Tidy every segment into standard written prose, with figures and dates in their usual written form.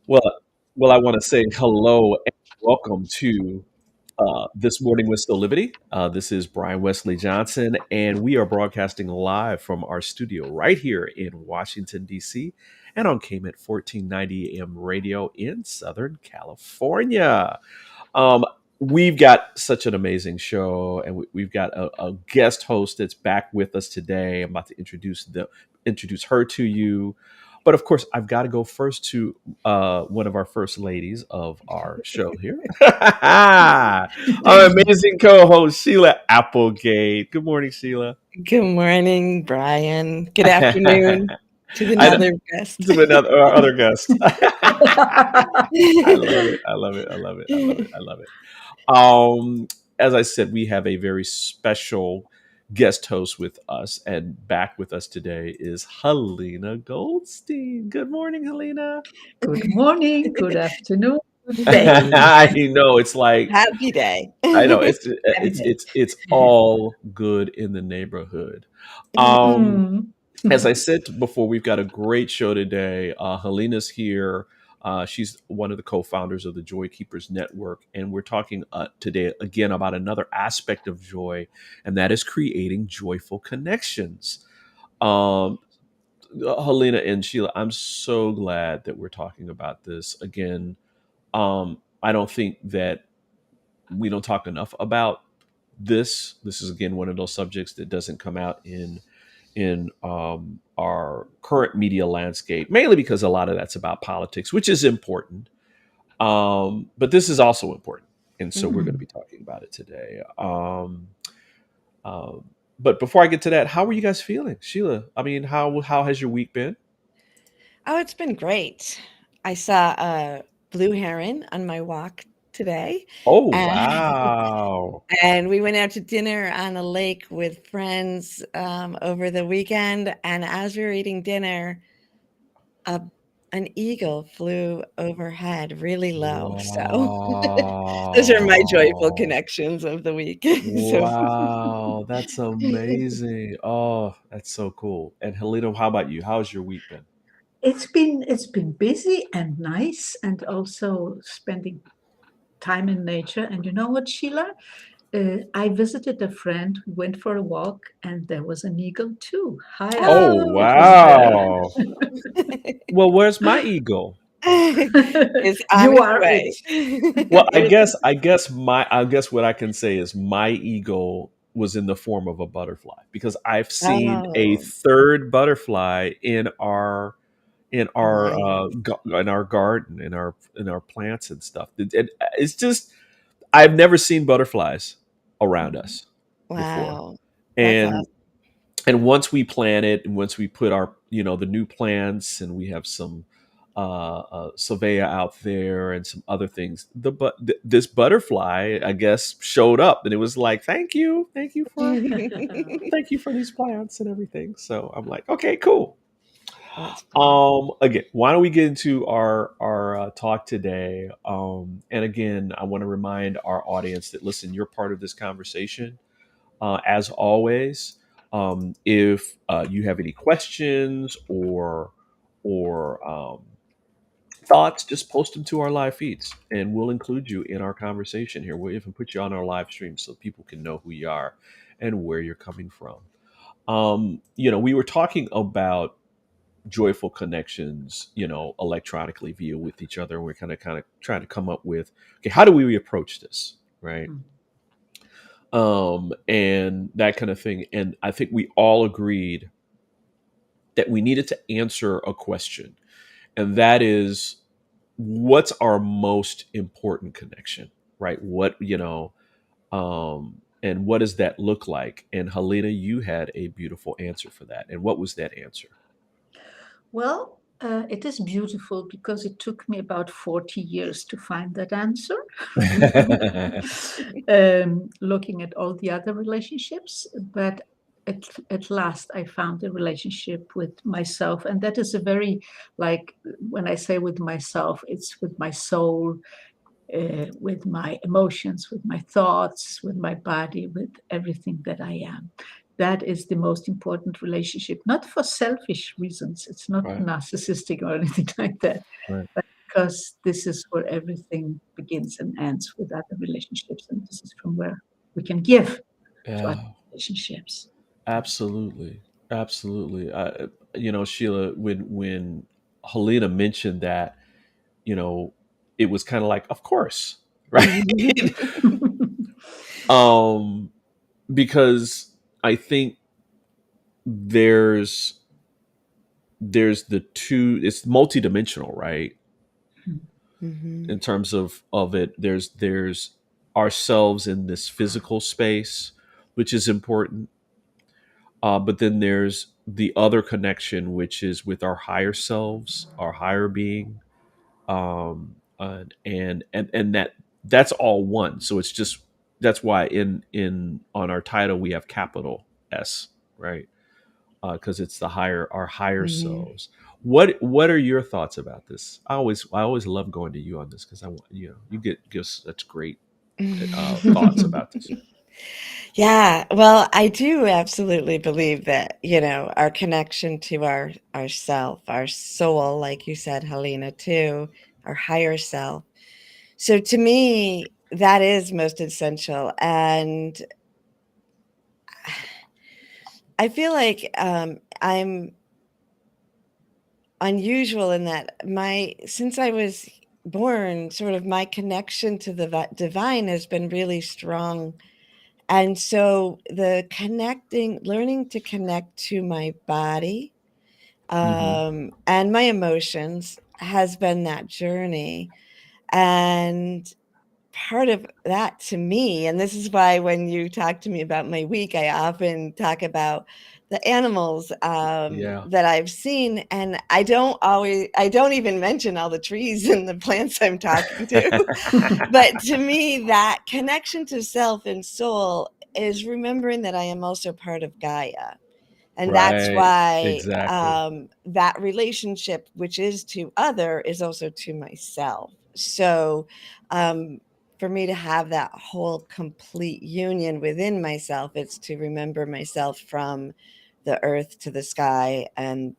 Well, I want to say hello and welcome to this morning with Soulivity. This is Brian Wesley Johnson, and we are broadcasting live from our studio right here in Washington, D.C., and on KMET 1490 AM radio in Southern California. Um, we've got such an amazing show, and we've got a guest host that's back with us today. I'm about to introduce her to you. But of course, I've got to go first to one of our first ladies of our show here, our amazing co-host Sheila Applegate. Good morning, Sheila. Good morning, Brian. Good afternoon to the I know, other guest. to another our other guest. I love it. I love it. I love it. I love it. I love it. As I said, we have a very special guest host with us, and back with us today is Halina Goldstein. Good morning, Halina. Good morning, good afternoon, good day. I know it's like Happy day. I know day. it's all good in the neighborhood. Um, as I said before, we've got a great show today. Helena's here. She's one of the co-founders of the Joy Keepers Network, and we're talking today again about another aspect of joy, and that is creating joyful connections. Um, Helena and Sheila, I'm so glad that we're talking about this again. I don't think that we don't talk enough about this. This is again one of those subjects that doesn't come out in our current media landscape, mainly because a lot of that's about politics, which is important. But this is also important, and so we're going to be talking about it today. Uh, but before I get to that, how are you guys feeling, Sheila? I mean, how has your week been? Oh, it's been great. I saw a blue heron on my walk today. Oh And- wow! And we went out to dinner on a lake with friends over the weekend. And as we were eating dinner, an eagle flew overhead really low. So those are my joyful connections of the week. So Wow, that's amazing. Oh, that's so cool. And Helena, how about you? How's your week been? It's been busy and nice, and also spending time in nature. And you know what, Sheila? I visited a friend who went for a walk, and there was an eagle too. High up. Oh, Oh, It was wow. Well, where's my eagle? It's on You its are way. Well, I guess what I can say is my eagle was in the form of a butterfly because I've seen a Oh, third butterfly nice. in our garden in our plants and stuff. It's just I've never seen butterflies around us before. Wow. That's And awesome. and once we plant it and once we put our the new plants and we have some Savea out there and some other things, this butterfly I guess showed up and it was like thank you for these plants and everything. So I'm like, okay, cool. That's cool. Again, why don't we get into our talk today? And again, I want to remind our audience that listen, you're part of this conversation. As always, if you have any questions or thoughts, just post them to our live feeds, and we'll include you in our conversation here. We'll even put you on our live stream so people can know who you are and where you're coming from. We were talking about joyful connections, electronically via with each other. And we're kind of trying to come up with, okay, how do we approach this, right? And that kind of thing. And I think we all agreed that we needed to answer a question, and that is, what's our most important connection, right? And what does that look like? And Helena, you had a beautiful answer for that. And what was that answer? Well, it is beautiful because it took me about 40 years to find that answer. Looking at all the other relationships, but at last I found a relationship with myself. And that is a very, like, when I say with myself, it's with my soul, with my emotions, with my thoughts, with my body, with everything that I am. That is the most important relationship, not for selfish reasons. It's not Right. narcissistic or anything like that. Right. But because this is where everything begins and ends with other relationships, and this is from where we can give to other Yeah, relationships. absolutely, absolutely. Sheila, when Halina mentioned that, it was kind of like, of course, right? um, because I think there's the two. It's multidimensional, right? Mhm. In terms of it, there's ourselves in this physical space, which is important. But then there's the other connection, which is with our higher selves, our higher being, and that's all one. So it's just that's why in on our title we have capital S, right? Because it's our higher Mhm. selves. What are your thoughts about this? I always love going to you on this because I want you give such great thoughts about this. Yeah, well, I do absolutely believe that, our connection to our self, our soul, like you said, Helena, too, our higher self. So to me, that is most essential. And I feel like I'm unusual in that since I was born, sort of my connection to the divine has been really strong. And so learning to connect to my body Hmm. and my emotions has been that journey. And part of that to me, and this is why when you talk to me about my week, I often talk about the animals Yeah. that I've seen, and I don't even mention all the trees and the plants I'm talking to. But to me, that connection to self and soul is remembering that I am also part of Gaia. And that's Right. why Exactly. that relationship, which is to other, is also to myself. So um, for me to have that whole complete union within myself, it's to remember myself from the earth to the sky, and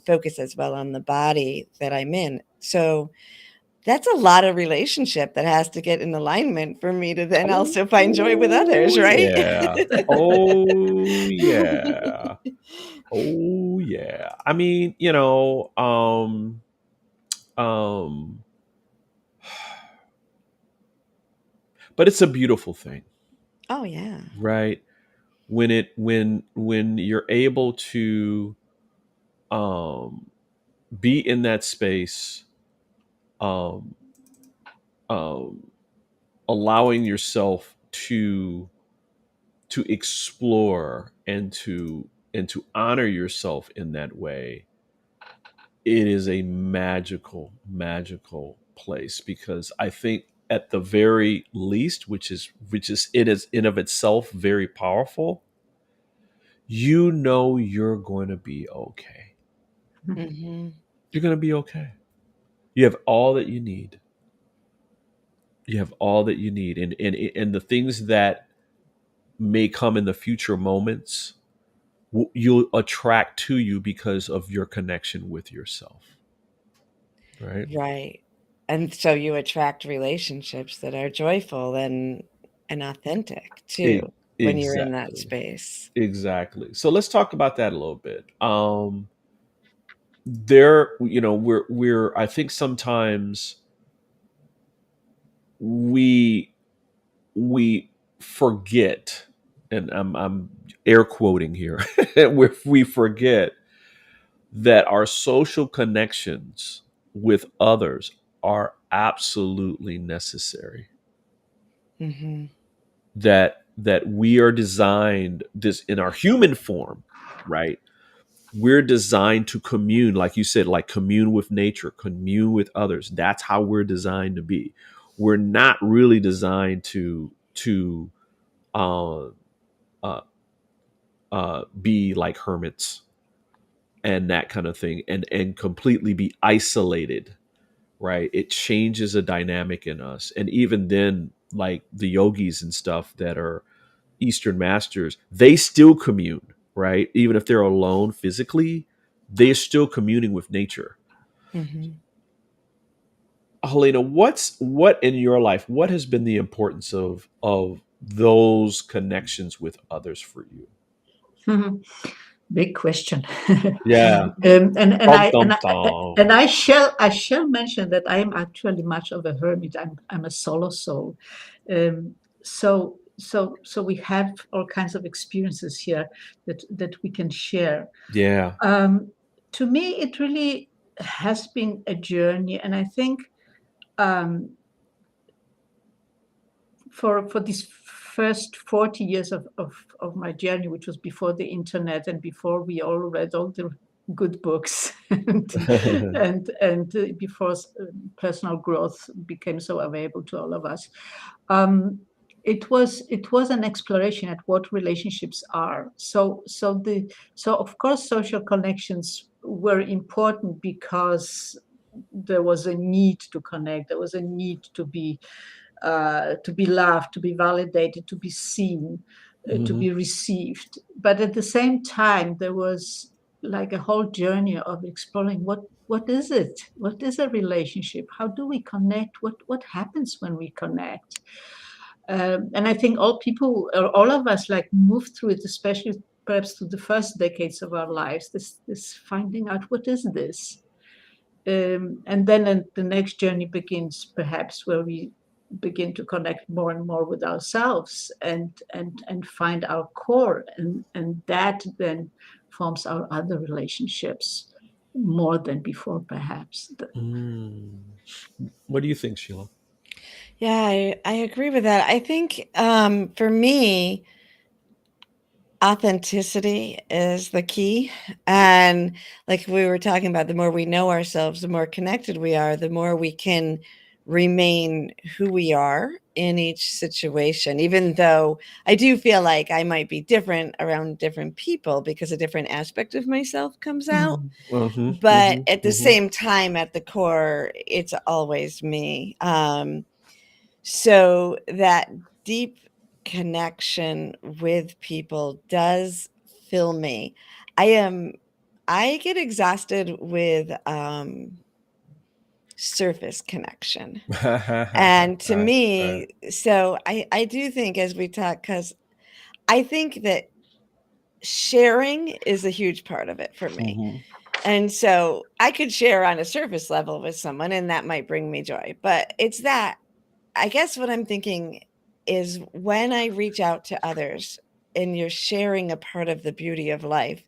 focus as well on the body that I'm in. So that's a lot of relationship that has to get in alignment for me to then also find joy with others, Oh right? yeah. Oh yeah. Oh yeah. I mean, um but it's a beautiful thing, Oh, yeah. right? When you're able to um be in that space, um um allowing yourself to explore and to honor yourself in that way, it is a magical place, because I think at the very least, which is it is in of itself very powerful, you're going to be okay. Mhm. You're going to be okay. You have all that you need. You have all that you need, and the things that may come in the future moments, you'll attract to you because of your connection with yourself, right? Right. And so you attract relationships that are joyful and authentic too E- when you're in that exactly. space. Exactly. So let's talk about that a little bit. There, we're I think sometimes we we forget, and I'm air quoting here, we forget that our social connections with others are absolutely necessary. Mhm. That we are designed, this in our human form, right? We're designed to commune, like you said, like commune with nature, commune with others. That's how we're designed to be. We're not really designed to uh, uh, be like hermits and that kind of thing, and completely be isolated, right? It changes a dynamic in us, and even then, like the yogis and stuff that are Eastern masters, they still commune, right? Even if they're alone physically, they're still communing with nature. Mhm. Halina, what in your life? What has been the importance of those connections with others for you? Big question. Yeah. And Dum I dum dum. I shall mention that I am actually much of a hermit. I'm a solo soul. So we have all kinds of experiences here that we can share. Yeah. To me, it really has been a journey, and I think um, for these first 40 years of my journey, which was before the internet and before we all read all the good books and before personal growth became so available to all of us, it was an exploration at what relationships are. So of course social connections were important because there was a need to connect. There was a need to be loved, to be validated, to be seen, to Hmm. be received. But at the same time, there was like a whole journey of exploring what is it? What is a relationship? How do we connect? What happens when we connect? And I think all people, or all of us, like move through it, especially perhaps through the first decades of our lives. This finding out what is this, and then the next journey begins, perhaps, where we begin to connect more and more with ourselves and find our core, and that then forms our other relationships more than before, perhaps. Mm. What do you think, Sheila? Yeah, I agree with that. I think for me, authenticity is the key. And like we were talking about, the more we know ourselves, the more connected we are, the more we can remain who we are in each situation, even though I do feel like I might be different around different people because a different aspect of myself comes out. Hmm. But Hmm. at the Hmm. same time, at the core, it's always me. So that deep connection with people does fill me. I get exhausted with surface connection. And to Right, right. me, so I do think, as we talk, because I think that sharing is a huge part of it for me. Hmm. And so I could share on a surface level with someone and that might bring me joy. But it's that, I guess what I'm thinking is, when I reach out to others and you're sharing a part of the beauty of life,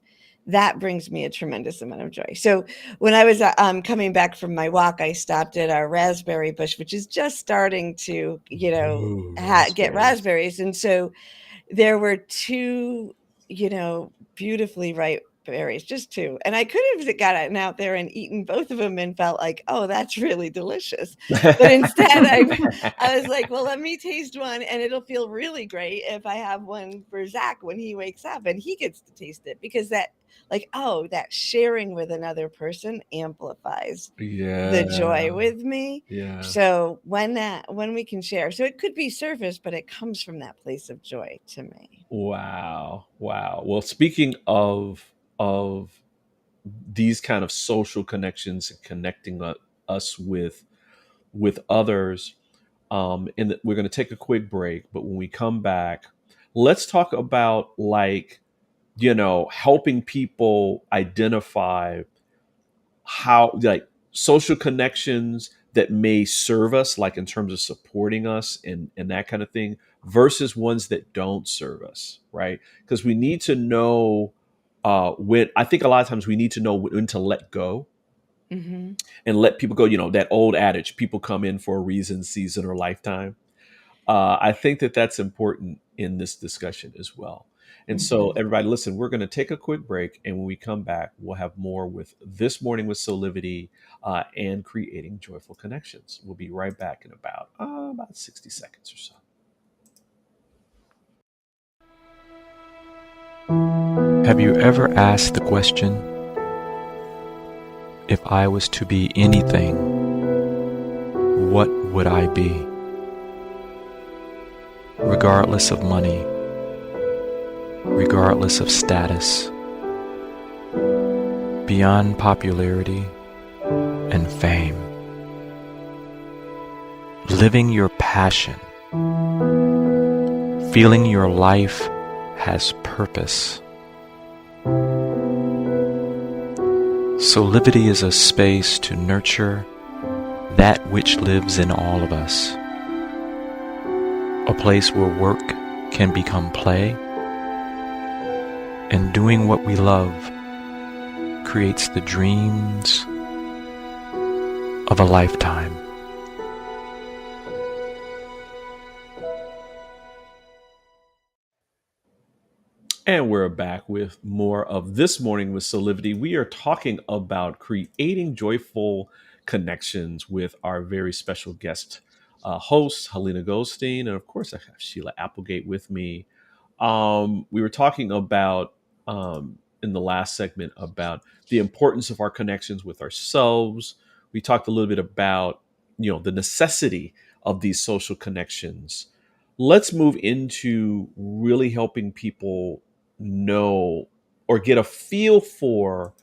that brings me a tremendous amount of joy. So when I was coming back from my walk, I stopped at our raspberry bush, which is just starting to, Ooh, get raspberries. raspberries. And so there were two, beautifully ripe berries, just two. And I could have gotten out there and eaten both of them and felt like, oh, that's really delicious. But instead, I was like, well, let me taste one and it'll feel really great if I have one for Zach when he wakes up and he gets to taste it, because that, like, oh, that sharing with another person amplifies the joy Yeah, with me. yeah. So when we can share, so it could be surface, but it comes from that place of joy to me. Wow, wow. Well, speaking of these kind of social connections and connecting us with others, and we're going to take a quick break. But when we come back, let's talk about, like, helping people identify how, like, social connections that may serve us, like in terms of supporting us and that kind of thing, versus ones that don't serve us, right? Because we need to know, when, I think a lot of times we need to know when to let go Hmm. and let people go. That old adage, people come in for a reason, season, or lifetime. I think that that's important in this discussion as well. And so, Mhm. everybody, listen, we're going to take a quick break. And when we come back, we'll have more with This Morning with Soulivity, and creating joyful connections. We'll be right back in about 60 seconds or so. Have you ever asked the question, if I was to be anything, what would I be? Regardless of money, regardless of status, beyond popularity and fame. living your passion, feeling your life has purpose. Soulivity is a space to nurture that which lives in all of us. A place where work can become play, and doing what we love creates the dreams of a lifetime. And we're back with more of This Morning with Soulivity. We are talking about creating joyful connections with our very special guest host, Halina Goldstein. And of course, I have Sheila Applegate with me. We were talking about, in the last segment, about the importance of our connections with ourselves. We talked a little bit about, the necessity of these social connections. Let's move into really helping people know or get a feel for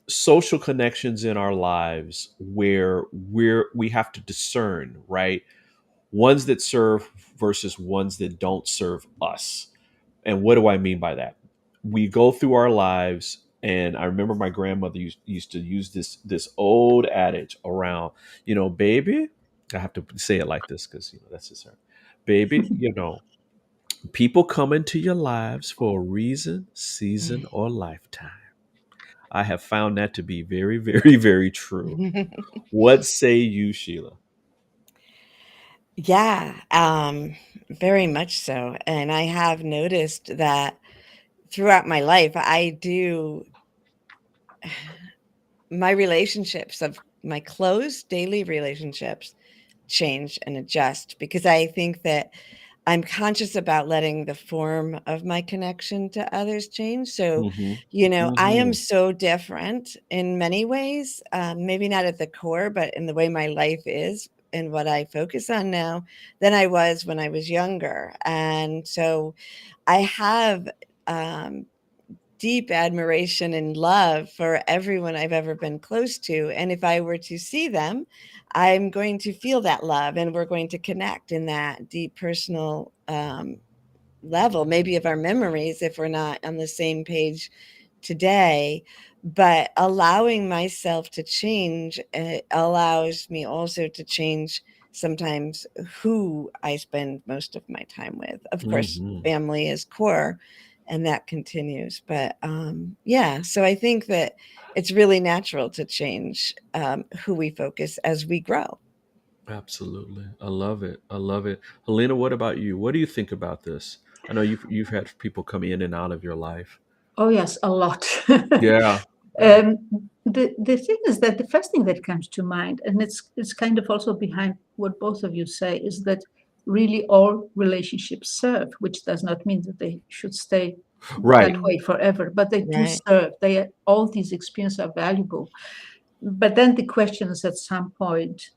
social connections in our lives where we have to discern, right? Ones that serve versus ones that don't serve us. And what do I mean by that? We go through our lives, and I remember my grandmother used to use this old adage around, baby. I have to say it like this because that's just her, baby. People come into your lives for a reason, season, or lifetime. I have found that to be very, very, very true. What say you, Sheila? Yeah, very much so. And I have noticed that throughout my life, my relationships of my close daily relationships change and adjust because I think that I'm conscious about letting the form of my connection to others change. So, I am so different in many ways, maybe not at the core, but in the way my life is and what I focus on now than I was when I was younger. And so I have deep admiration and love for everyone I've ever been close to. And if I were to see them, I'm going to feel that love and we're going to connect in that deep personal level, maybe of our memories if we're not on the same page today. But allowing myself to change allows me also to change sometimes who I spend most of my time with. Of course, family is core and that continues. But so I think that it's really natural to change who we focus as we grow. Absolutely. I love it. I love it. Halina, what about you? What do you think about this? I know you've had people come in and out of your life. Oh yes, a lot. Yeah. The thing is that the first thing that comes to mind, and it's kind of also behind what both of you say, is that really all relationships serve, which does not mean that they should stay Right. that way forever, but they do Right. serve. All these experiences are valuable. But then the question is at some point,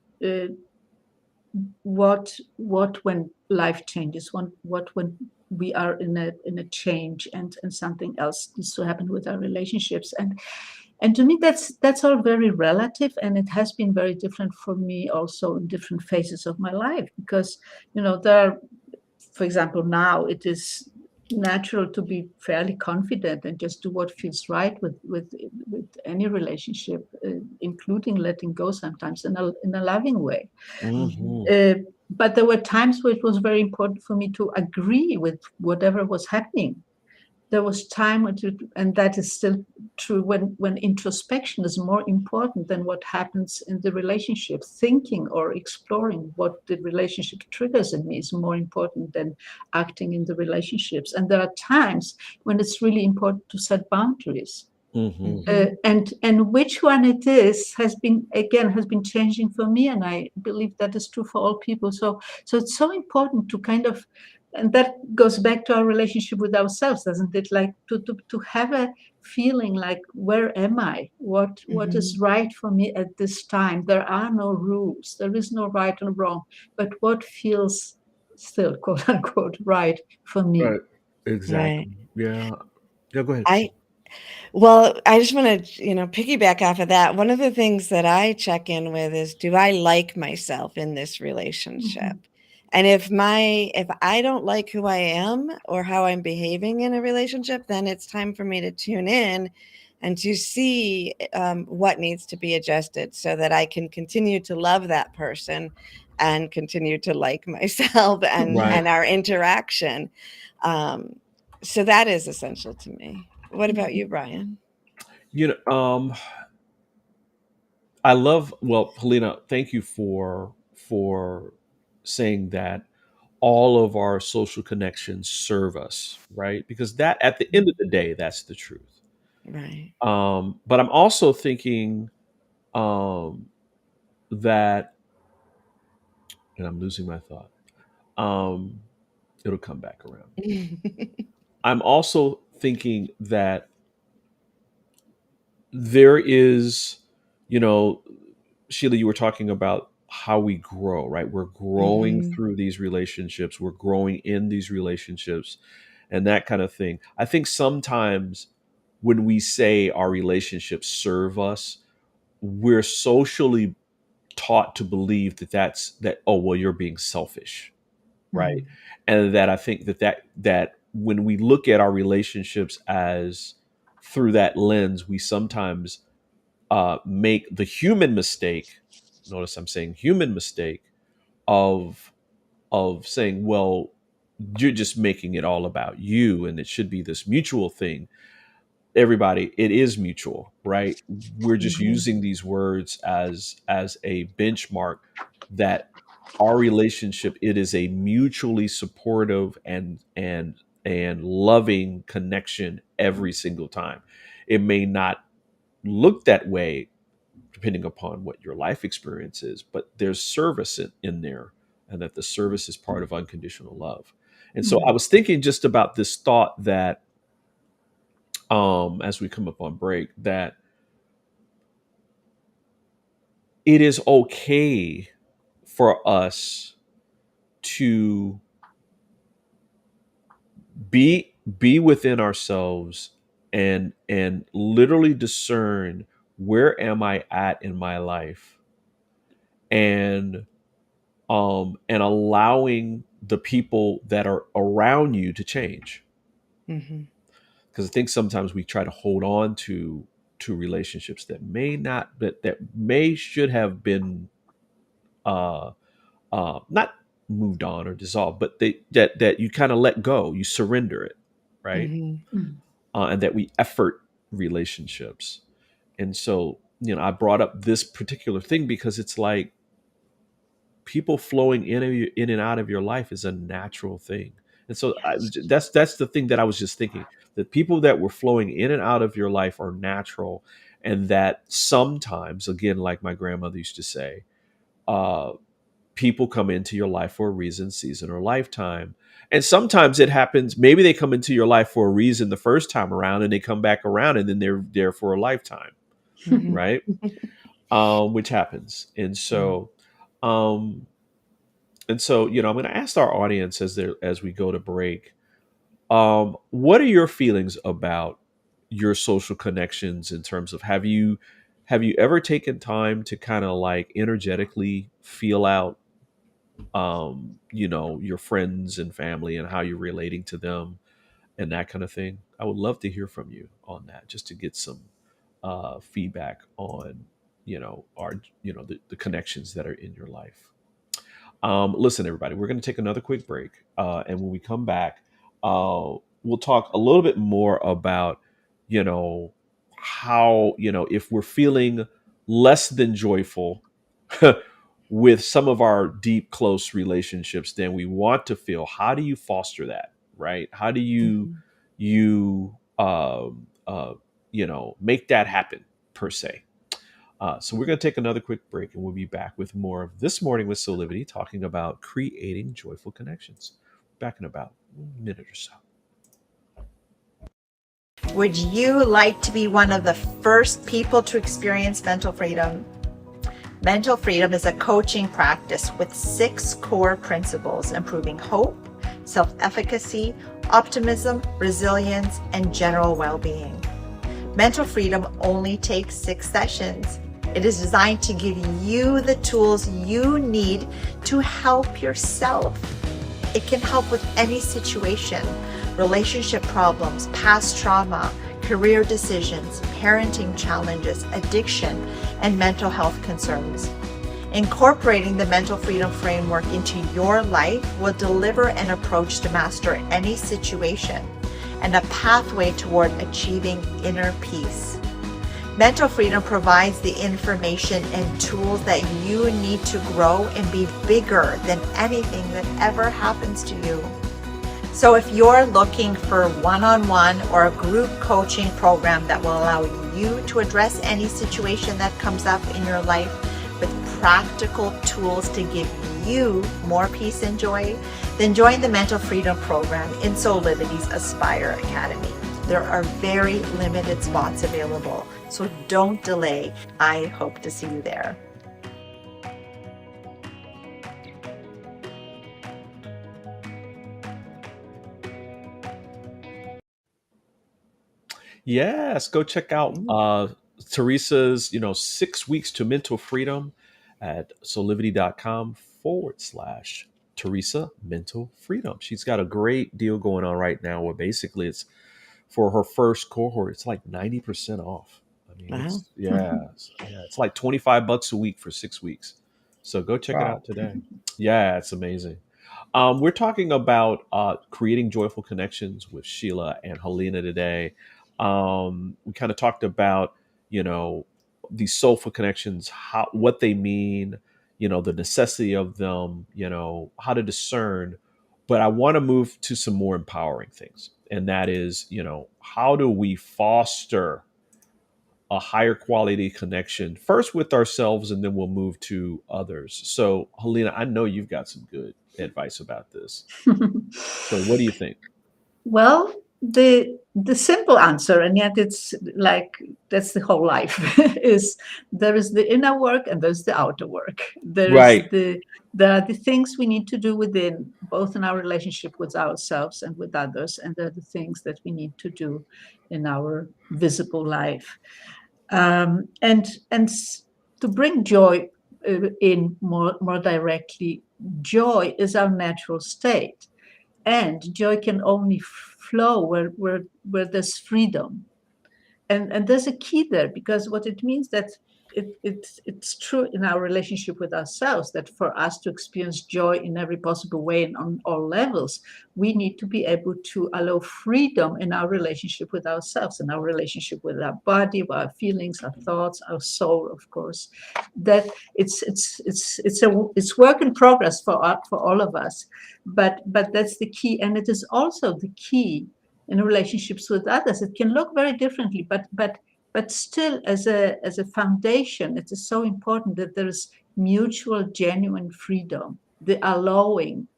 what when life changes, what when we are in a change and something else needs to happen with our relationships, and to me that's all very relative, and it has been very different for me also in different phases of my life, because there are, for example, now it is natural to be fairly confident and just do what feels right with any relationship, including letting go sometimes in a loving way. But there were times where it was very important for me to agree with whatever was happening. There was time and that is still true, when introspection is more important than what happens in the relationship. Thinking or exploring what the relationship triggers in me is more important than acting in the relationships. And there are times when it's really important to set boundaries. And which one it is has been changing for me, and I believe that is true for all people. So it's so important to kind of, and that goes back to our relationship with ourselves, doesn't it? Like to have a feeling like, where am I? What is right for me at this time? There are no rules. There is no right and wrong. But what feels still, quote unquote, right for me? Right. Exactly. Right. Yeah. Yeah. Go ahead. Well, I just want to, piggyback off of that. One of the things that I check in with is, do I like myself in this relationship? And if I don't like who I am or how I'm behaving in a relationship, then it's time for me to tune in and to see what needs to be adjusted so that I can continue to love that person and continue to like myself and Right. our interaction. So that is essential to me. What about you, Brian? I love, well, Halina, thank you for saying that all of our social connections serve us, right? Because that, at the end of the day, that's the truth. Right. But I'm also thinking that, and I'm losing my thought. It'll come back around. I'm also thinking that there is, you know, Sheila, you were talking about how we grow, right? We're growing through these relationships, we're growing in these relationships, and that kind of thing. I think sometimes when we say our relationships serve us, we're socially taught to believe that, oh, well, you're being selfish, right? And that I think that when we look at our relationships as through that lens, we sometimes make the human mistake. Notice I'm saying human mistake of saying, well, you're just making it all about you, and it should be this mutual thing. Everybody, it is mutual, right? We're just using these words as a benchmark that our relationship, it is a mutually supportive and loving connection every single time. It may not look that way depending upon what your life experience is, but there's service in there, and that the service is part of unconditional love. And so I was thinking just about this thought that as we come up on break, that it is okay for us to be within ourselves and literally discern, where am I at in my life, and allowing the people that are around you to change. Because I think sometimes we try to hold on to relationships that may not, that may should have been not moved on or dissolved, but that you kind of let go, you surrender it, right? And that we effort relationships. And so, I brought up this particular thing because it's like, people flowing in and out of your life is a natural thing. And so that's the thing that I was just thinking, that people that were flowing in and out of your life are natural, and that sometimes, again, like my grandmother used to say, people come into your life for a reason, season, or lifetime. And sometimes it happens, maybe they come into your life for a reason the first time around, and they come back around, and then they're there for a lifetime, right? Which happens. And so I'm going to ask our audience as we go to break, what are your feelings about your social connections, in terms of, have you ever taken time to kind of like energetically feel out your friends and family and how you're relating to them and that kind of thing? I would love to hear from you on that, just to get some feedback on the connections that are in your life. Listen, everybody, we're going to take another quick break. And when we come back, we'll talk a little bit more about, how, if we're feeling less than joyful with some of our deep, close relationships than we want to feel, how do you foster that, right? How do you, make that happen, per se? So we're going to take another quick break, and we'll be back with more of This Morning with Soulivity, talking about creating joyful connections. Back in about a minute or so. Would you like to be one of the first people to experience mental freedom? Mental freedom is a coaching practice with 6 core principles: improving hope, self-efficacy, optimism, resilience, and general well-being. Mental Freedom only takes 6 sessions. It is designed to give you the tools you need to help yourself. It can help with any situation, relationship problems, past trauma, career decisions, parenting challenges, addiction, and mental health concerns. Incorporating the Mental Freedom Framework into your life will deliver an approach to master any situation and a pathway toward achieving inner peace. Mental Freedom provides the information and tools that you need to grow and be bigger than anything that ever happens to you. So if you're looking for one-on-one or a group coaching program that will allow you to address any situation that comes up in your life with practical tools to give you more peace and joy, then join the Mental Freedom Program in Soulivity's Aspire Academy. There are very limited spots available, so don't delay. I hope to see you there. Yes, go check out Teresa's, 6 weeks to mental freedom at soulivity.com/Teresa Mental Freedom. She's got a great deal going on right now where basically it's for her first cohort, it's like 90% off. I mean, Wow. it's like $25 a week for 6 weeks. So go check it Wow. out today. Yeah, it's amazing. We're talking about creating joyful connections with Sheila and Halina today. We kind of talked about, these soulful connections, what they mean, the necessity of them, how to discern. But I want to move to some more empowering things. And that is, how do we foster a higher quality connection first with ourselves, and then we'll move to others. So, Halina, I know you've got some good advice about this. So what do you think? Well, the simple answer, and yet it's like that's the whole life, is there is the inner work and there's the outer work. There Right. are the things we need to do within, both in our relationship with ourselves and with others, and there are the things that we need to do in our visible life. And to bring joy in more directly, joy is our natural state. And joy can only flow where there's freedom. And there's a key there, because what it means that it's true in our relationship with ourselves that for us to experience joy in every possible way and on all levels, we need to be able to allow freedom in our relationship with ourselves, in our relationship with our body, with our feelings, our thoughts, our soul, of course. That it's work in progress for all of us, but that's the key, and it is also the key in relationships with others. It can look very differently, but still, as a foundation, it is so important that there is mutual, genuine freedom, the allowing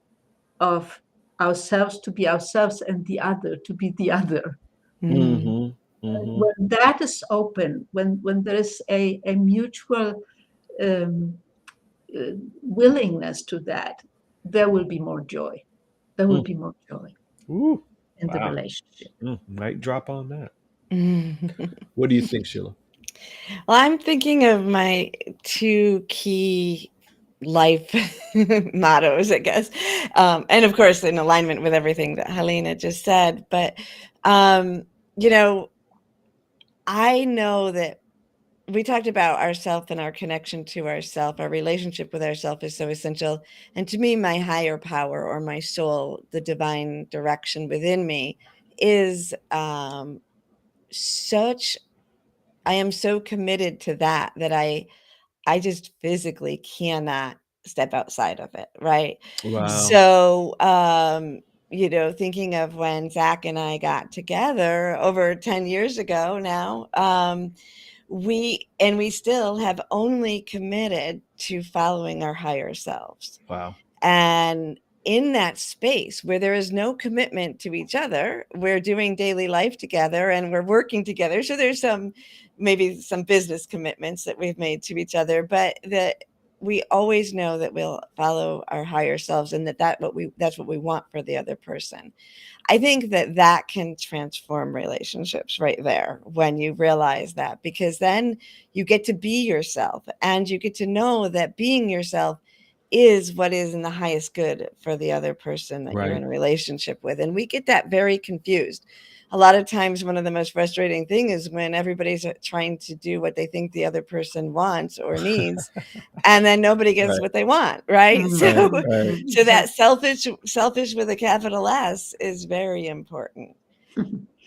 of ourselves to be ourselves and the other to be the other. Mm-hmm. Mm-hmm. When that is open, when there is a mutual willingness to that, there will be more joy. There will be more joy Ooh, in the wow. relationship. Might drop on that. What do you think, Sheila? Well, I'm thinking of my 2 key life mottos, I guess. And of course, in alignment with everything that Halina just said. But, I know that we talked about ourself and our connection to ourself. Our relationship with ourself is so essential. And to me, my higher power or my soul, the divine direction within me, is I am so committed to that I just physically cannot step outside of it, right? Wow. So, thinking of when Zach and I got together over 10 years ago now, we still have only committed to following our higher selves. Wow. And in that space where there is no commitment to each other, we're doing daily life together and we're working together. So there's maybe some business commitments that we've made to each other, but we always know that we'll follow our higher selves, and that's what we want for the other person. I think that can transform relationships right there when you realize that, because then you get to be yourself, and you get to know that being yourself is what is in the highest good for the other person that you're in a relationship with. And we get that very confused. A lot of times, one of the most frustrating things is when everybody's trying to do what they think the other person wants or needs, and then nobody gets what they want, right? So that selfish with a capital S is very important.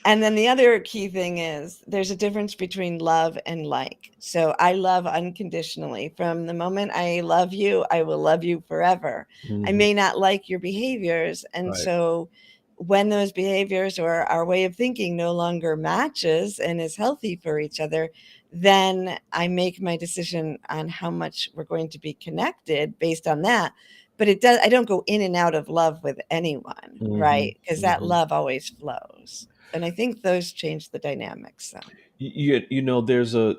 And then the other key thing is there's a difference between love and like. So I love unconditionally. From the moment I love you, I will love you forever. I may not like your behaviors. And so when those behaviors or our way of thinking no longer matches and is healthy for each other, then I make my decision on how much we're going to be connected based on that. But I don't go in and out of love with anyone, right? Because that love always flows. And I think those change the dynamics. So there's a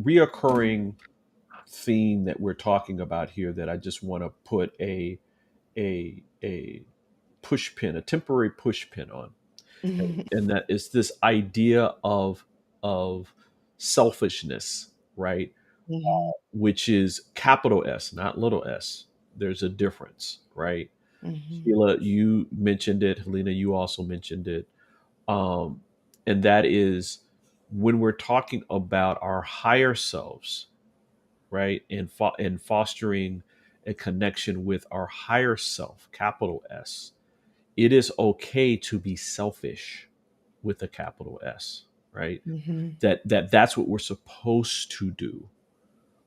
reoccurring theme that we're talking about here that I just want to put a push pin, a temporary push pin on, and that is this idea of selfishness, right? Which is capital S, not little s. There's a difference, right? Sheila, you mentioned it. Halina, you also mentioned it. And that is when we're talking about our higher selves, right? And fostering a connection with our higher self, capital S. It is okay to be selfish with a capital S, right? That's what we're supposed to do.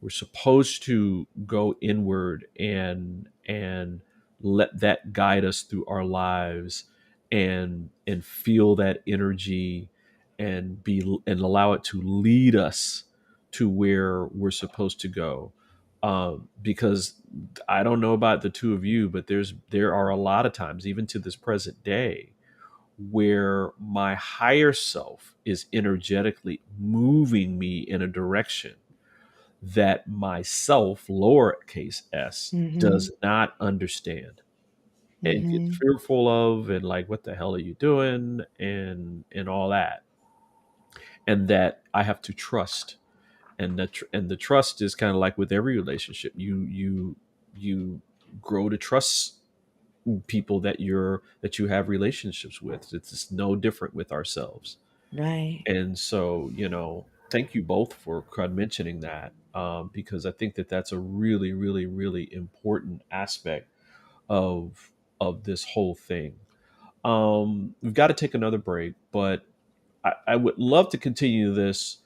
We're supposed to go inward and let that guide us through our lives and feel that energy and allow it to lead us to where we're supposed to go. Because I don't know about the two of you, but there are a lot of times, even to this present day, where my higher self is energetically moving me in a direction that myself, lowercase s, does not understand and gets fearful of, and like, what the hell are you doing, and all that, and that I have to trust, and the trust is kind of like with every relationship. You grow to trust people that you have relationships with. It's no different with ourselves. right. And so, thank you both for mentioning that, because I think that that's a really, really, really important aspect of this whole thing. We've got to take another break, but I would love to continue this,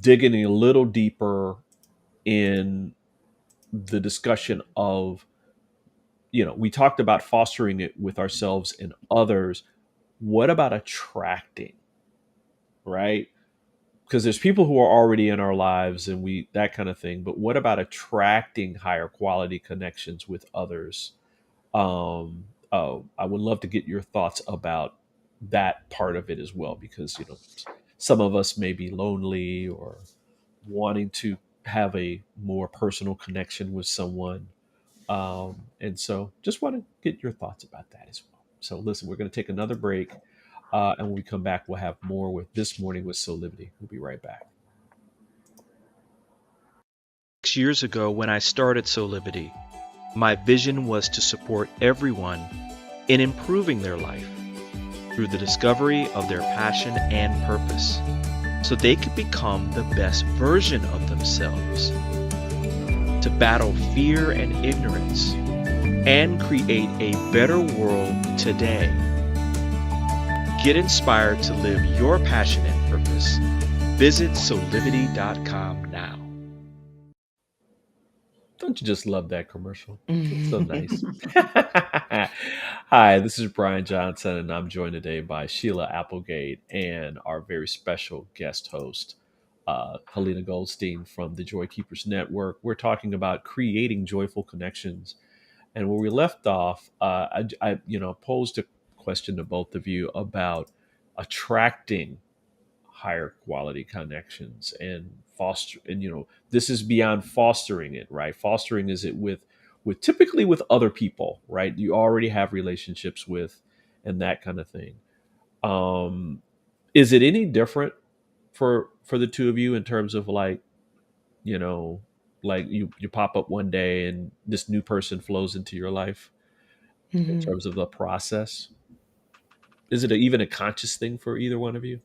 digging a little deeper in the discussion of, we talked about fostering it with ourselves and others. What about attracting, right? Because there's people who are already in our lives and that kind of thing, but what about attracting higher quality connections with others? I would love to get your thoughts about that part of it as well, because some of us may be lonely or wanting to have a more personal connection with someone, and so just want to get your thoughts about that as well. So listen, we're going to take another break, and when we come back, we'll have more with This Morning with Soulivity. We'll be right back. 6 years ago, when I started Soulivity, my vision was to support everyone in improving their life through the discovery of their passion and purpose, so they could become the best version of themselves, to battle fear and ignorance, and create a better world today. Get inspired to live your passion and purpose. Visit Soulivity.com now. Don't you just love that commercial? It's so nice. Hi, this is Brian Johnson, and I'm joined today by Sheila Applegate and our very special guest host, Halina Goldstein from the Joy Keepers Network. We're talking about creating joyful connections. And where we left off, I posed a question to both of you about attracting higher quality connections and foster, and this is beyond fostering it, right? Fostering is it with typically with other people, right? You already have relationships with, and that kind of thing. Is it any different for the two of you in terms of like, like you pop up one day and this new person flows into your life in Mhm. terms of the process? Is it even a conscious thing for either one of you?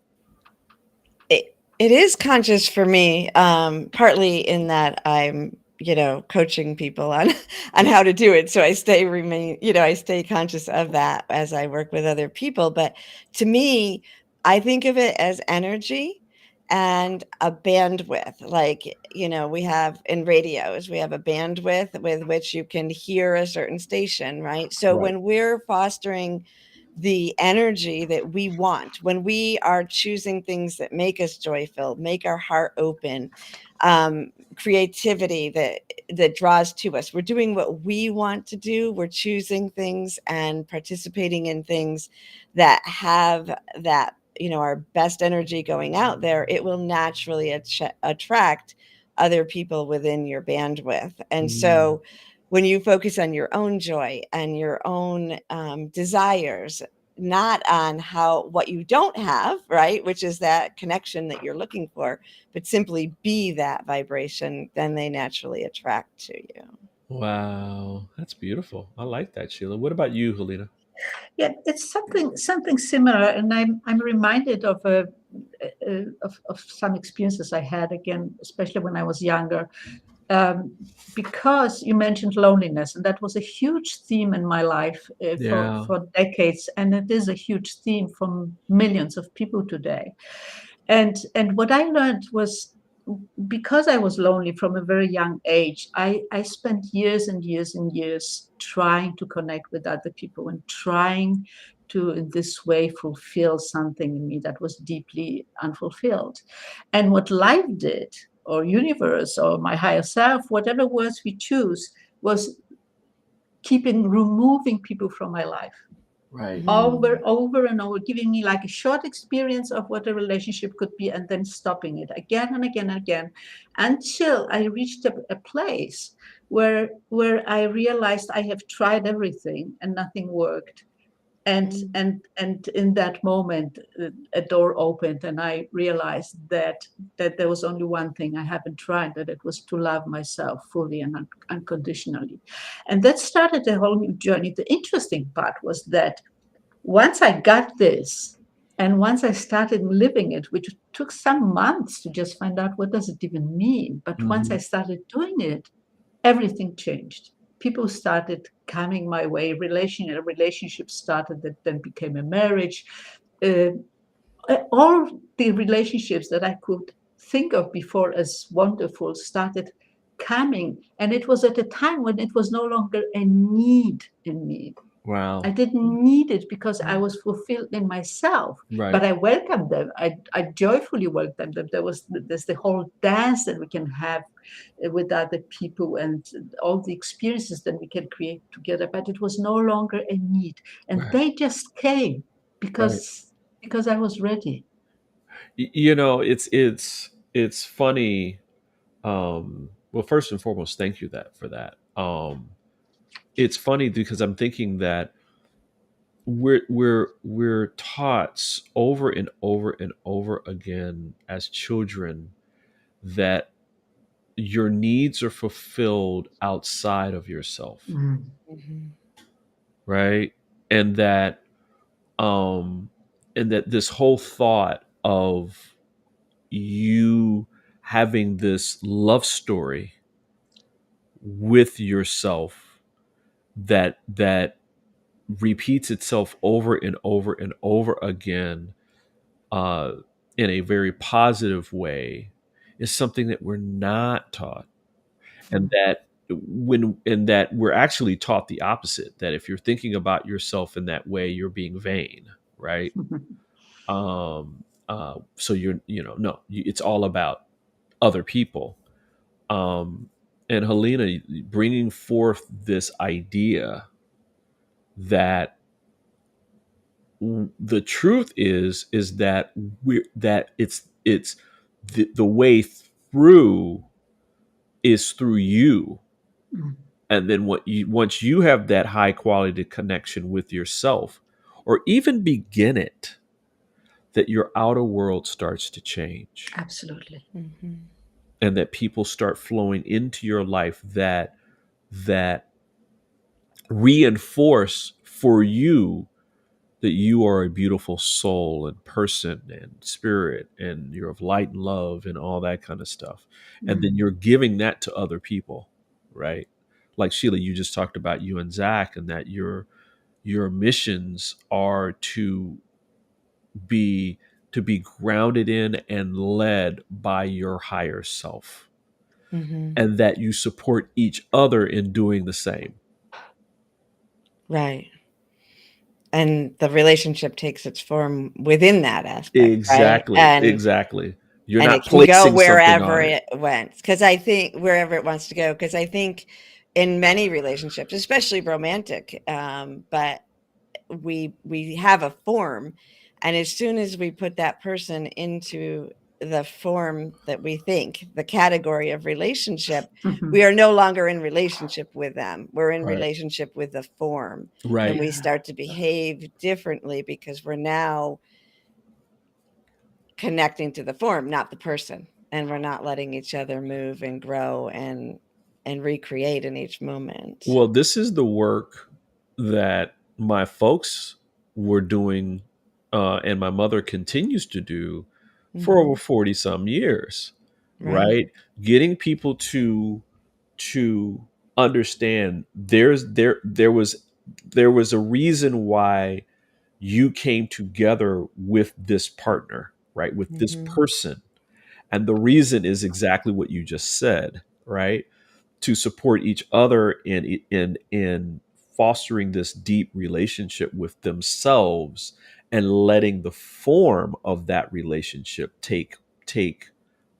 It is conscious for me, partly in that I'm, coaching people on on how to do it. So I stay conscious of that as I work with other people. But to me, I think of it as energy and a bandwidth. Like, we have in radios, we have a bandwidth with which you can hear a certain station, right? So Right. when we're fostering the energy that we want, when we are choosing things that make us joyful, make our heart open, creativity that draws to us, we're doing what we want to do. We're choosing things and participating in things that have that, our best energy going out there. It will naturally attract other people within your bandwidth. And Mm, so when you focus on your own joy and your own desires, not on what you don't have, right, which is that connection that you're looking for, but simply be that vibration, then they naturally attract to you. wow, that's beautiful. I like that, Sheila. What about you, Halina? Yeah, it's something similar, and I'm reminded of of some experiences I had again, especially when I was younger, because you mentioned loneliness, and that was a huge theme in my life Yeah. for decades, and it is a huge theme from millions of people today. And what I learned was, because I was lonely from a very young age, I spent years and years and years trying to connect with other people and trying to, in this way, fulfill something in me that was deeply unfulfilled. And what life did, or universe, or my higher self, whatever words we choose, was removing people from my life Right. over and over, giving me like a short experience of what a relationship could be, and then stopping it again and again and again, until I reached a place where I realized I have tried everything and nothing worked. And in that moment, a door opened, and I realized that there was only one thing I haven't tried, that it was to love myself fully and unconditionally. And that started a whole new journey. The interesting part was that once I got this, and once I started living it, which took some months to just find out what does it even mean, but once I Mhm. started doing it, everything changed. People started coming my way. Relationships started, that then became a marriage. Uh, all the relationships that I could think of before as wonderful started coming, and it was at a time when it was no longer a need in me. I Wow. didn't need it because I was fulfilled in myself, Right. but I welcomed them. I joyfully welcomed them. There's the whole dance that we can have with other people, and all the experiences that we can create together. But it was no longer a need, and Right. they just came Right. because I was ready. It's funny. Well, first and foremost, thank you for that. It's funny because I'm thinking that we're taught over and over and over again as children that your needs are fulfilled outside of yourself, Mm. Mhm. right? And that um this whole thought of you having this love story with yourself that repeats itself over and over and over again, uh, in a very positive way, is something that we're not taught. And that we're actually taught the opposite, that if you're thinking about yourself in that way, you're being vain, right? So no, it's all about other people. um, and Halina, bringing forth this idea that the truth is that it's the way through is through you. Mm. And then once you have that high quality connection with yourself, or even begin it, that your outer world starts to change. Absolutely. Mm-hmm. And that people start flowing into your life that reinforce for you that you are a beautiful soul and person and spirit, and you're of light and love and all that kind of stuff. And then you're giving that to other people, right? Like Sheila, you just talked about you and Zach, and that your missions are to be grounded in and led by your higher self, Mm-hmm. and that you support each other in doing the same. Right. And the relationship takes its form within that aspect, Exactly. right? Exactly. You're And not it can go placing something wherever on it. it went, because I think wherever it wants to go, because I think in many relationships, especially romantic, but we have a form, and as soon as we put that person into the form that we think, the category of relationship, we are no longer in relationship with them. We're in Right. relationship with the form, Right. and we start to behave differently because we're now connecting to the form, not the person, and we're not letting each other move and grow and recreate in each moment. Well, this is the work that my folks were doing, and my mother continues to do for over 40 some years, right? Getting people to understand there was a reason why you came together with this partner, right? With this person. And the reason is exactly what you just said, right? To support each other in fostering this deep relationship with themselves, and letting the form of that relationship take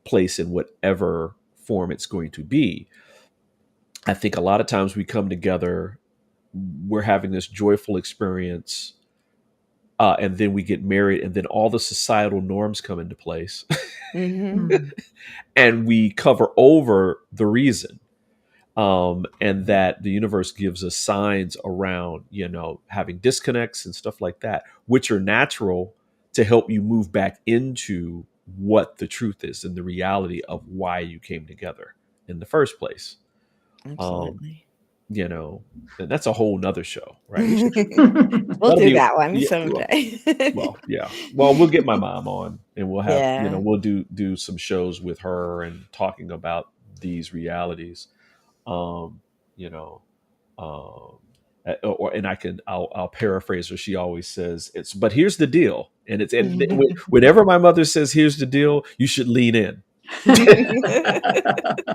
place in whatever form it's going to be. I think a lot of times we come together, we're having this joyful experience, and then we get married, and then all the societal norms come into place, and we cover over the reason. And that the universe gives us signs around, having disconnects and stuff like that, which are natural to help you move back into what the truth is and the reality of why you came together in the first place. Absolutely. And that's a whole nother show, right? We'll do that one someday. Well, we'll get my mom on, and we'll have, Yeah. we'll do some shows with her and talking about these realities. You know, I'll paraphrase her. She always says but here's the deal. And whenever my mother says, here's the deal, you should lean in.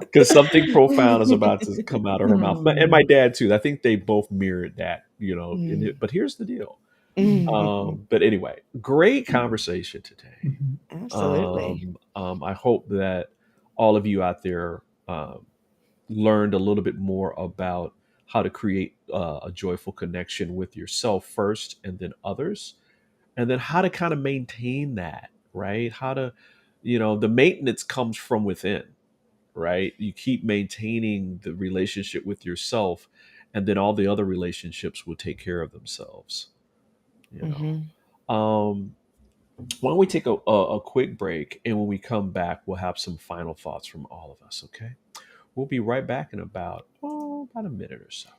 Because something profound is about to come out of her mouth. And my dad too. I think they both mirrored that, but here's the deal. But anyway, great conversation today. Absolutely. I hope that all of you out there learned a little bit more about how to create a joyful connection with yourself first, and then others, and then how to kind of maintain that, right? How to, the maintenance comes from within, right? You keep maintaining the relationship with yourself, and then all the other relationships will take care of themselves. Why don't we take a quick break, and when we come back, we'll have some final thoughts from all of us, okay? We'll be right back in about a minute or so.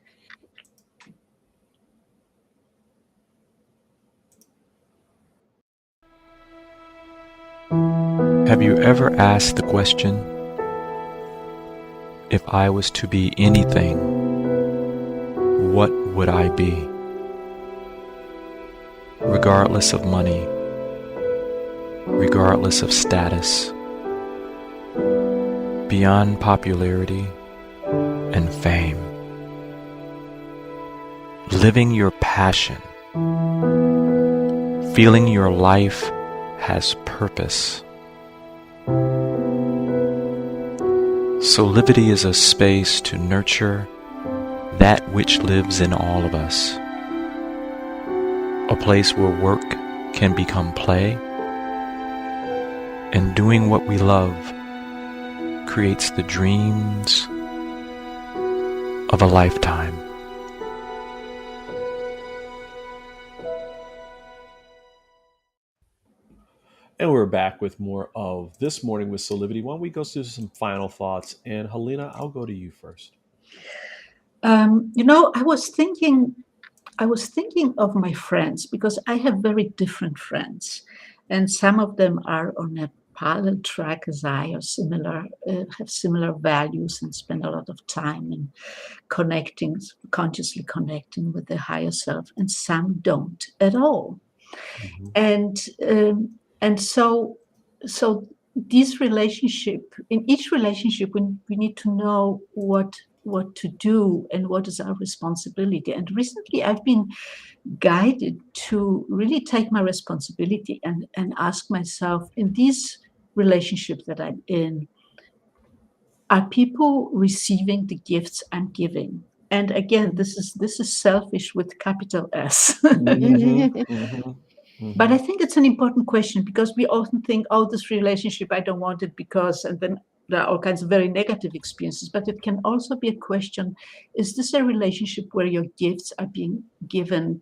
Have you ever asked the question, if I was to be anything, what would I be? Regardless of money, regardless of status, beyond popularity and fame. Living your passion, feeling your life has purpose. Soulivity is a space to nurture that which lives in all of us. A place where work can become play, and doing what we love creates the dreams of a lifetime. And we're back with more of This Morning with Soulivity. Why don't we go through some final thoughts? And Halina, I'll go to you first. I was thinking of my friends, because I have very different friends, and some of them are on a parallel track as I, or similar, have similar values and spend a lot of time in consciously connecting with their higher self, and some don't at all. Mm-hmm. And so in each relationship, we need to know what to do and what is our responsibility. And recently I've been guided to really take my responsibility and ask myself, in these relationships that I'm in, are people receiving the gifts I'm giving? And again, this is selfish with capital S. Mm-hmm. Mm-hmm. But I Mm-hmm. think it's an important question, because we often think, oh, this relationship, I don't want it because, and then there are all kinds of very negative experiences. But it can also be a question, is this a relationship where your gifts are being given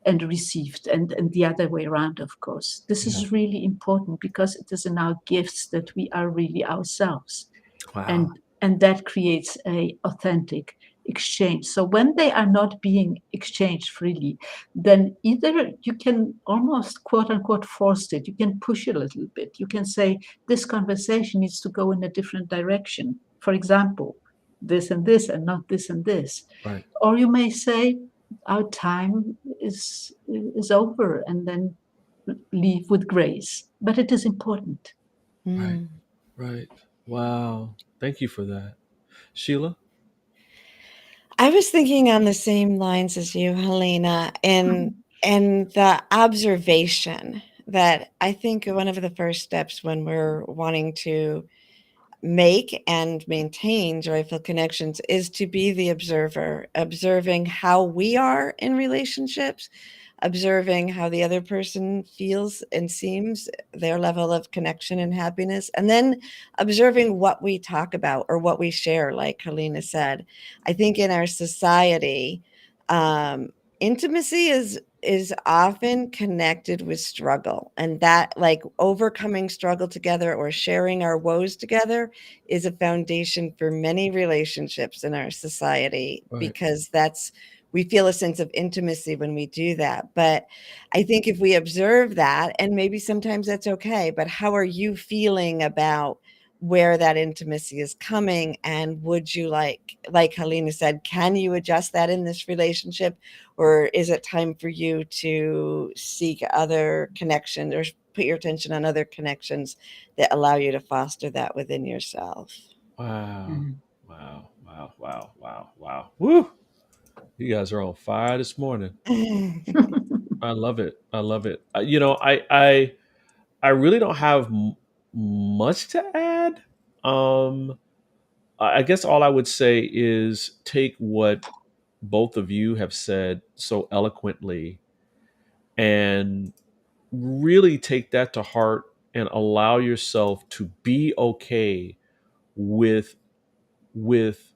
and received, and the other way around, of course. This Yeah. is really important, because it is in our gifts that we are really ourselves. Wow. And that creates a authentic exchange. So when they are not being exchanged freely, then either you can almost, quote unquote, force it. You can push it a little bit. You can say, this conversation needs to go in a different direction. For example, this and this, and not this and this. Right. Or you may say, our time is over, and then leave with grace. But it is important. Right. Right. Wow. Thank you for that. Sheila? I was thinking on the same lines as you, Halina, and the observation that I think one of the first steps when we're wanting to make and maintain joyful connections is to be the observer, observing how we are in relationships, observing how the other person feels and seems, their level of connection and happiness, and then observing what we talk about or what we share, like Halina said. I think in our society, intimacy is often connected with struggle, and that, like, overcoming struggle together or sharing our woes together is a foundation for many relationships in our society, Right. because we feel a sense of intimacy when we do that. But I think if we observe that, and maybe sometimes that's okay, but how are you feeling about where that intimacy is coming? And would you, like Halina said, can you adjust that in this relationship? Or is it time for you to seek other connections, or put your attention on other connections that allow you to foster that within yourself? Wow. Wow. Wow. Wow. Wow. Wow. Woo! You guys are on fire this morning. I love it. I love it. I really don't have much to add. I guess all I would say is take what both of you have said so eloquently and really take that to heart and allow yourself to be okay with with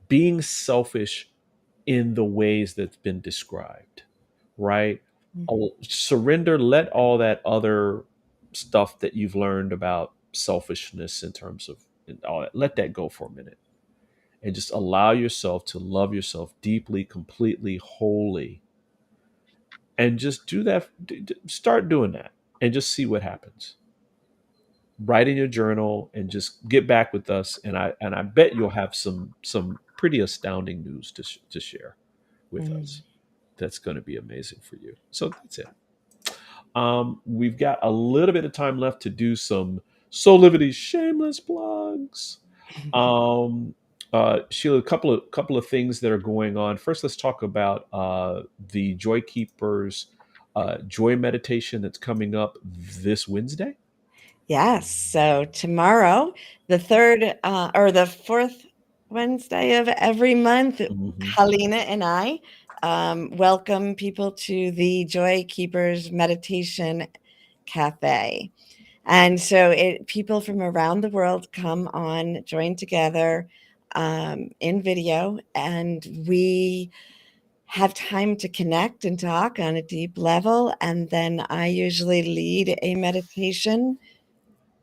being selfish in the ways that's been described, right? Surrender, let all that other stuff that you've learned about selfishness in terms of and all that, let that go for a minute and just allow yourself to love yourself deeply, completely, wholly, and just do that. Start doing that and just see what happens. Write in your journal and just get back with us, and I bet you'll have some pretty astounding news to share with us. That's going to be amazing for you. So that's it. We've got a little bit of time left to do some Soulivity shameless plugs. Um, Sheila, a couple of things that are going on. First, let's talk about the Joy Keepers Joy Meditation that's coming up this Wednesday. Yes. So tomorrow, the third or the fourth Wednesday of every month, Halina and I welcome people to the Joy Keepers Meditation Cafe. And so people from around the world come on, join together in video, and we have time to connect and talk on a deep level. And then I usually lead a meditation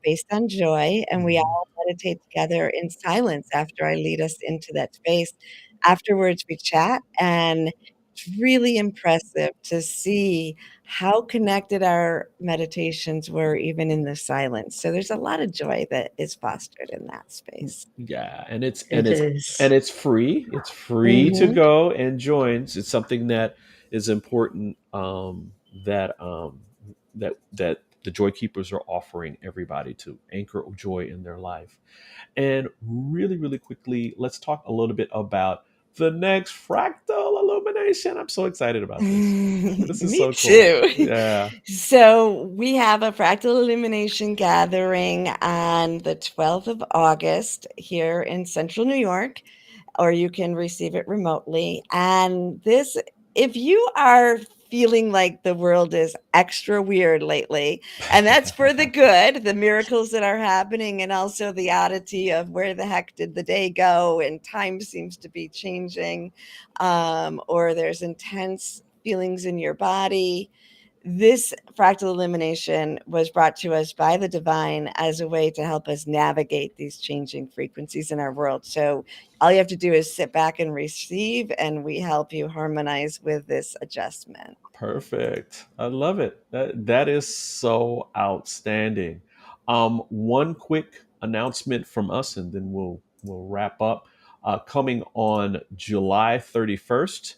based on joy, and we all meditate together in silence after I lead us into that space. Afterwards, we chat, and it's really impressive to see how connected our meditations were even in the silence. So there's a lot of joy that is fostered in that space. Yeah, and it's and It it's is. and it's free. It's free to Mhm. go and join. It's something that is important, that that the Joy Keepers are offering everybody to anchor joy in their life. And really, really quickly, let's talk a little bit about the next fractal illumination. I'm so excited about this. This is Me so cool. too. Yeah. So we have a fractal illumination gathering on the 12th of August here in Central New York, or you can receive it remotely. And this, if you are feeling like the world is extra weird lately, and that's for the good, the miracles that are happening, and also the oddity of where the heck did the day go, and time seems to be changing, or there's intense feelings in your body. This fractal illumination was brought to us by the divine as a way to help us navigate these changing frequencies in our world. So all you have to do is sit back and receive, and we help you harmonize with this adjustment. Perfect. I love it. That is so outstanding. One quick announcement from us, and then we'll wrap up. Coming on July 31st,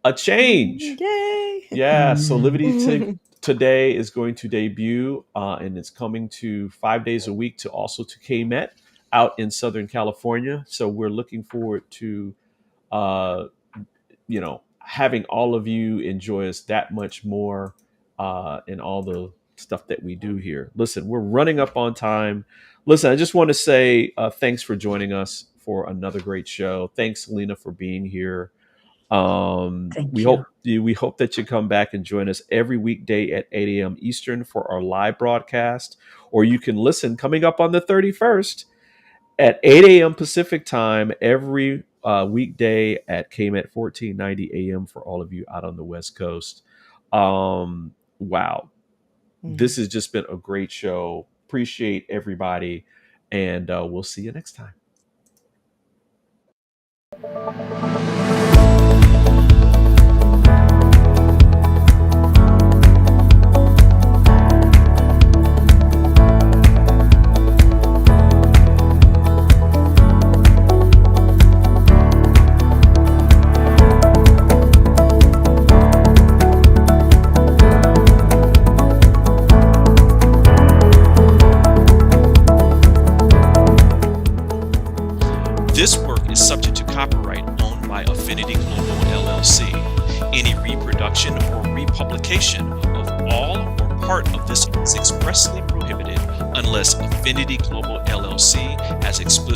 a change. Yay! Yeah, so Soulivity today is going to debut, and it's coming to 5 days a week to also to KMET out in Southern California. So we're looking forward to uh, having all of you enjoy us that much more, in all the stuff that we do here. Listen, we're running up on time. Listen, I just want to say thanks for joining us for another great show. Thanks, Halina, for being here. Thank you. We hope that you come back and join us every weekday at 8 a.m. Eastern for our live broadcast, or you can listen coming up on the 31st at 8 a.m. Pacific time every weekday at KMET 1490 AM for all of you out on the West Coast. Wow. This has just been a great show. Appreciate everybody. And we'll see you next time. This work is subject to copyright owned by Affinity Global LLC. Any reproduction or republication of all or part of this is expressly prohibited unless Affinity Global LLC has explicit